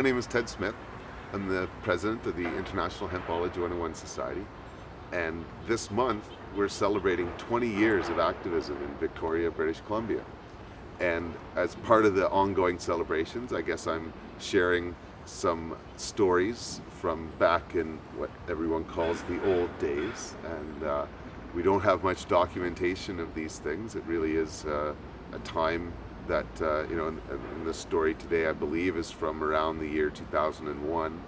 name is Ted Smith. I'm the president of the International Hempology 101 Society. And this month, we're celebrating 20 years of activism in Victoria, British Columbia. And as part of the ongoing celebrations, I guess I'm sharing some stories from back in what everyone calls the old days. And we don't have much documentation of these things. It really is a time that, and the story today, I believe, is from around the year 2001.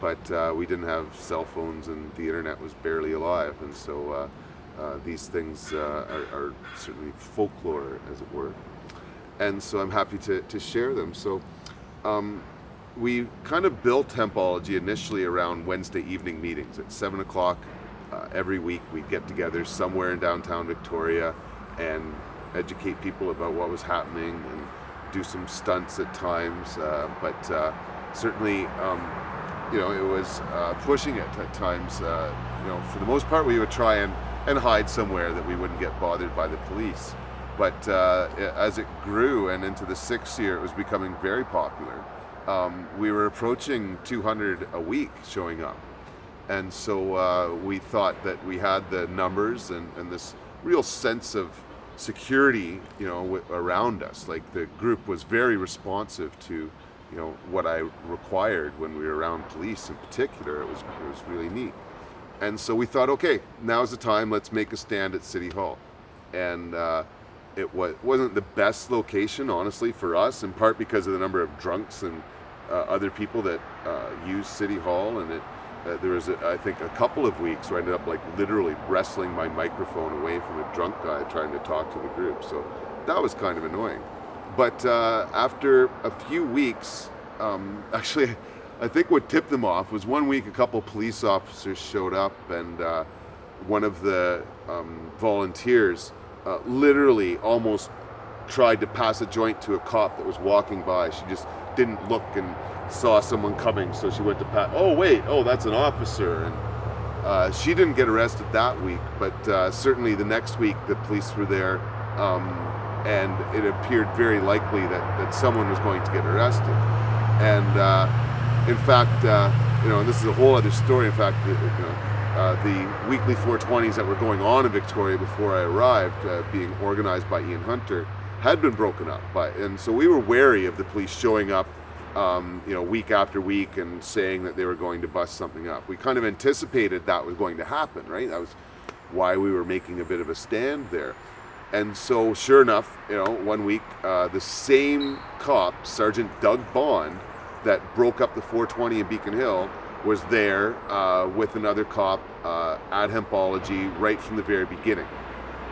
But we didn't have cell phones and the internet was barely alive. And so these things are certainly folklore, as it were. And so I'm happy to share them. So we kind of built Hempology initially around Wednesday evening meetings at 7 o'clock. Every week we'd get together somewhere in downtown Victoria and educate people about what was happening and do some stunts at times. But certainly, it was pushing it at times. For the most part, we would try and hide somewhere that we wouldn't get bothered by the police. But as it grew and into the 6th year, it was becoming very popular. We were approaching 200 a week showing up. And so we thought that we had the numbers and this real sense of security, around us. Like, the group was very responsive to, what I required when we were around police in particular. It was really neat. And so we thought, okay, now's the time, let's make a stand at City Hall. And it wasn't the best location, honestly, for us, in part because of the number of drunks and other people that use City Hall. And there was, I think, a couple of weeks where I ended up literally wrestling my microphone away from a drunk guy trying to talk to the group. So that was kind of annoying. But after a few weeks, actually, I think what tipped them off was one week a couple police officers showed up, and one of the volunteers literally almost tried to pass a joint to a cop that was walking by. She just didn't look and saw someone coming, so she went to pass. Oh, that's an officer. And she didn't get arrested that week, but certainly the next week the police were there, and it appeared very likely that someone was going to get arrested. And in fact, and this is a whole other story. In fact, the weekly 420s that were going on in Victoria before I arrived, being organized by Ian Hunter, had been broken up and so we were wary of the police showing up, week after week and saying that they were going to bust something up. We kind of anticipated that was going to happen, right? That was why we were making a bit of a stand there. And so sure enough, one week, the same cop, Sergeant Doug Bond, that broke up the 420 in Beacon Hill, was there with another cop at Hempology right from the very beginning.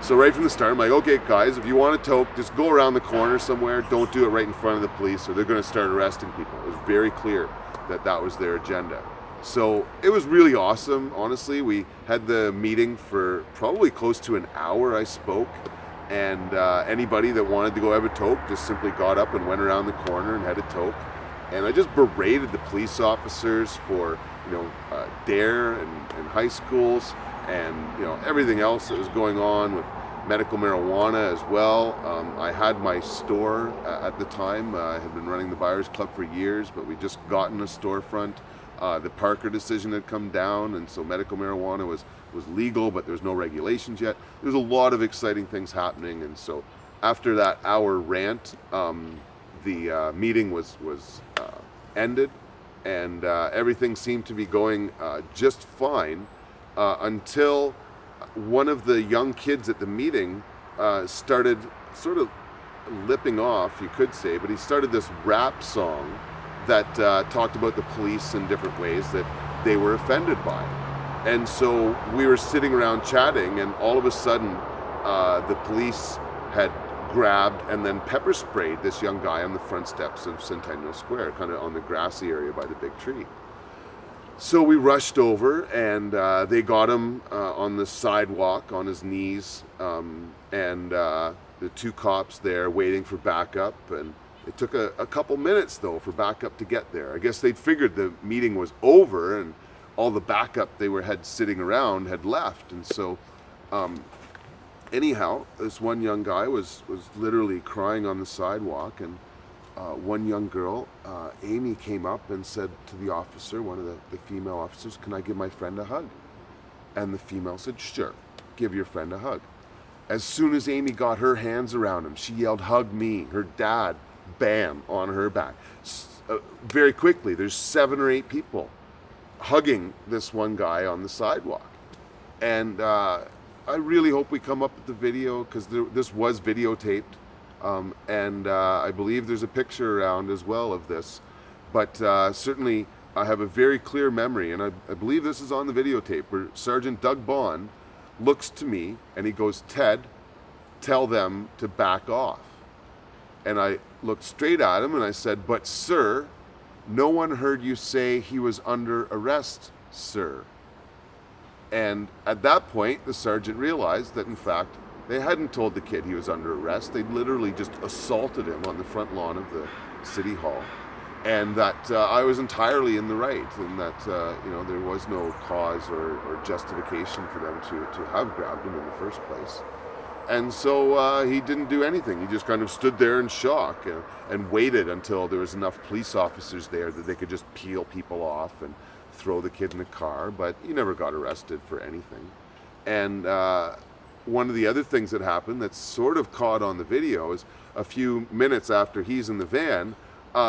So right from the start, I'm like, okay, guys, if you want to toke, just go around the corner somewhere. Don't do it right in front of the police, or they're going to start arresting people. It was very clear that was their agenda. So it was really awesome, honestly. We had the meeting for probably close to an hour. I spoke, and anybody that wanted to go have a toke just simply got up and went around the corner and had a toke. And I just berated the police officers for, DARE and high schools, and everything else that was going on with medical marijuana as well. I had my store at the time. I had been running the Buyers Club for years, but we just gotten a storefront. The Parker decision had come down, and so medical marijuana was legal, but there was no regulations yet. There's a lot of exciting things happening, and so after that hour rant, the meeting was ended, and everything seemed to be going just fine. Until one of the young kids at the meeting started sort of lipping off, you could say, but he started this rap song that talked about the police in different ways that they were offended by. And so we were sitting around chatting, and all of a sudden the police had grabbed and then pepper sprayed this young guy on the front steps of Centennial Square, kind of on the grassy area by the big tree. So we rushed over, and they got him on the sidewalk on his knees, and the two cops there waiting for backup. And it took a couple minutes, though, for backup to get there. I guess they'd figured the meeting was over and all the backup they had sitting around had left. And so anyhow, this one young guy was literally crying on the sidewalk, and one young girl, Amy, came up and said to the officer, one of the female officers, "Can I give my friend a hug?" And the female said, "Sure, give your friend a hug." As soon as Amy got her hands around him, she yelled, "Hug me." Her dad, bam, on her back. Very quickly, there's 7 or 8 people hugging this one guy on the sidewalk. And I really hope we come up with the video, because this was videotaped. And I believe there's a picture around as well of this. But certainly I have a very clear memory, and I believe this is on the videotape, where Sergeant Doug Bond looks to me and he goes, "Ted, tell them to back off." And I looked straight at him and I said, "But sir, no one heard you say he was under arrest, sir." And at that point, the sergeant realized that in fact, they hadn't told the kid he was under arrest. They'd literally just assaulted him on the front lawn of the city hall. And that I was entirely in the right, and that there was no cause or justification for them to have grabbed him in the first place. And so he didn't do anything. He just kind of stood there in shock and waited until there was enough police officers there that they could just peel people off and throw the kid in the car. But he never got arrested for anything. And one of the other things that happened that's sort of caught on the video is a few minutes after he's in the van,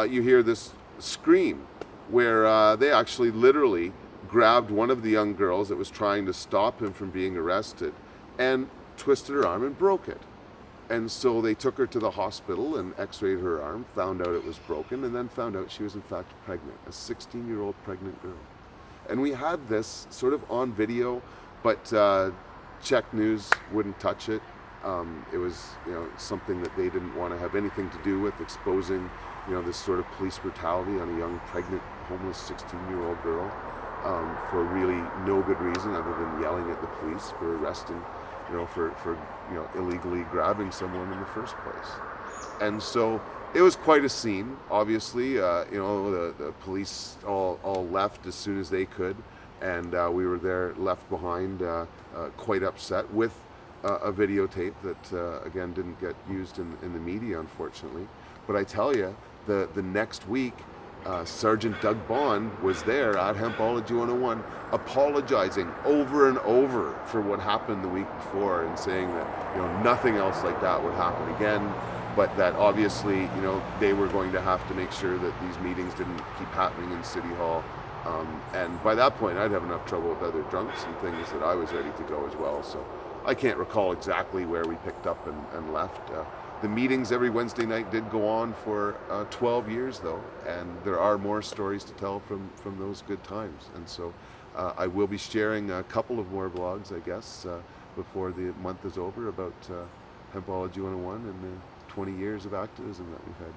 you hear this scream where they actually literally grabbed one of the young girls that was trying to stop him from being arrested and twisted her arm and broke it. And so they took her to the hospital and x-rayed her arm, found out it was broken, and then found out she was in fact pregnant, a 16-year-old pregnant girl. And we had this sort of on video, but Czech News wouldn't touch it. It was something that they didn't want to have anything to do with, exposing this sort of police brutality on a young, pregnant, homeless 16-year-old girl for really no good reason other than yelling at the police for arresting, for illegally grabbing someone in the first place. And so it was quite a scene. Obviously, the police all left as soon as they could, and we were there left behind, quite upset with a videotape that again didn't get used in the media, unfortunately. But I tell you, the next week, Sergeant Doug Bond was there at Hempology 101 apologizing over and over for what happened the week before, and saying that nothing else like that would happen again, but that obviously they were going to have to make sure that these meetings didn't keep happening in City Hall. And by that point, I'd have enough trouble with other drunks and things that I was ready to go as well. So I can't recall exactly where we picked up and left. The meetings every Wednesday night did go on for 12 years though, and there are more stories to tell from those good times. And so I will be sharing a couple of more vlogs, I guess, before the month is over, about Hempology 101 and the 20 years of activism that we've had.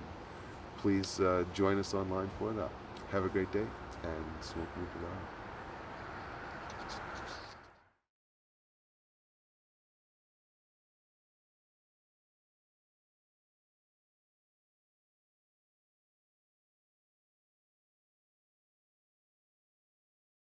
Please join us online for that. Have a great day, and smoke weed.